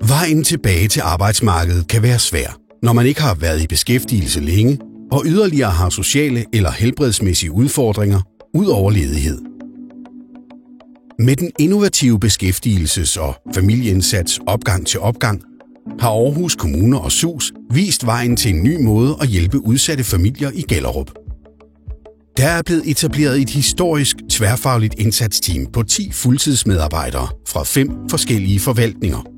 Vejen tilbage til arbejdsmarkedet kan være svær, når man ikke har været i beskæftigelse længe og yderligere har sociale eller helbredsmæssige udfordringer ud over ledighed. Med den innovative beskæftigelses- og familieindsats Opgang til Opgang har Aarhus Kommune og SUS vist vejen til en ny måde at hjælpe udsatte familier i Gellerup. Der er blevet etableret et historisk tværfagligt indsatsteam på 10 fuldtidsmedarbejdere fra 5 forskellige forvaltninger.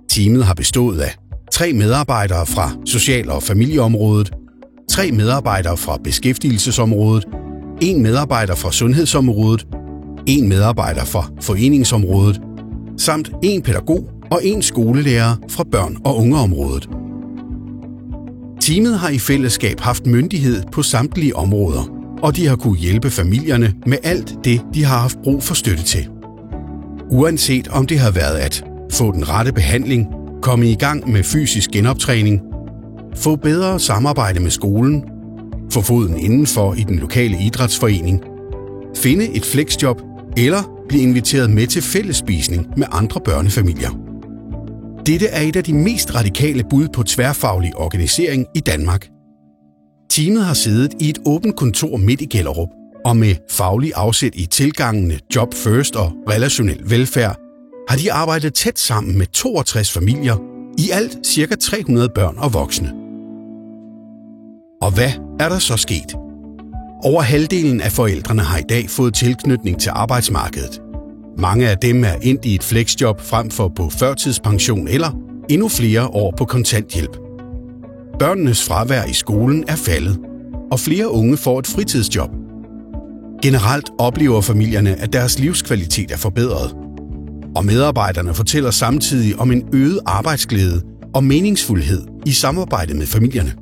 Teamet har bestået af 3 medarbejdere fra social- og familieområdet, 3 medarbejdere fra beskæftigelsesområdet, 1 medarbejder fra sundhedsområdet, 1 medarbejder fra foreningsområdet, samt 1 pædagog og 1 skolelærer fra børn- og ungeområdet. Teamet har i fællesskab haft myndighed på samtlige områder, og de har kunnet hjælpe familierne med alt det, de har haft brug for støtte til. Uanset om det har været at få den rette behandling, komme i gang med fysisk genoptræning, få bedre samarbejde med skolen, få foden indenfor i den lokale idrætsforening, finde et flexjob eller blive inviteret med til fællesspisning med andre børnefamilier. Dette er et af de mest radikale bud på tværfaglig organisering i Danmark. Teamet har siddet i et åbent kontor midt i Gellerup, og med faglig afsæt i tilgangene Job First og relationel velfærd, har de arbejdet tæt sammen med 62 familier, i alt ca. 300 børn og voksne. Og hvad er der så sket? Over halvdelen af forældrene har i dag fået tilknytning til arbejdsmarkedet. Mange af dem er endt i et flexjob frem for på førtidspension eller endnu flere år på kontanthjælp. Børnenes fravær i skolen er faldet, og flere unge får et fritidsjob. Generelt oplever familierne, at deres livskvalitet er forbedret. Og medarbejderne fortæller samtidig om en øget arbejdsglæde og meningsfuldhed i samarbejde med familierne.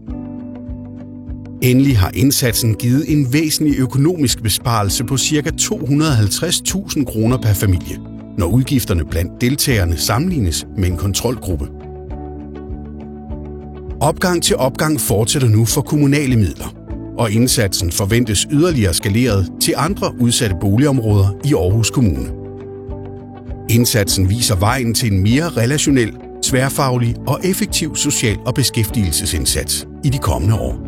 Endelig har indsatsen givet en væsentlig økonomisk besparelse på ca. 250.000 kroner per familie, når udgifterne blandt deltagerne sammenlignes med en kontrolgruppe. Opgang til Opgang fortsætter nu for kommunale midler, og indsatsen forventes yderligere skaleret til andre udsatte boligområder i Aarhus Kommune. Indsatsen viser vejen til en mere relationel, tværfaglig og effektiv social- og beskæftigelsesindsats i de kommende år.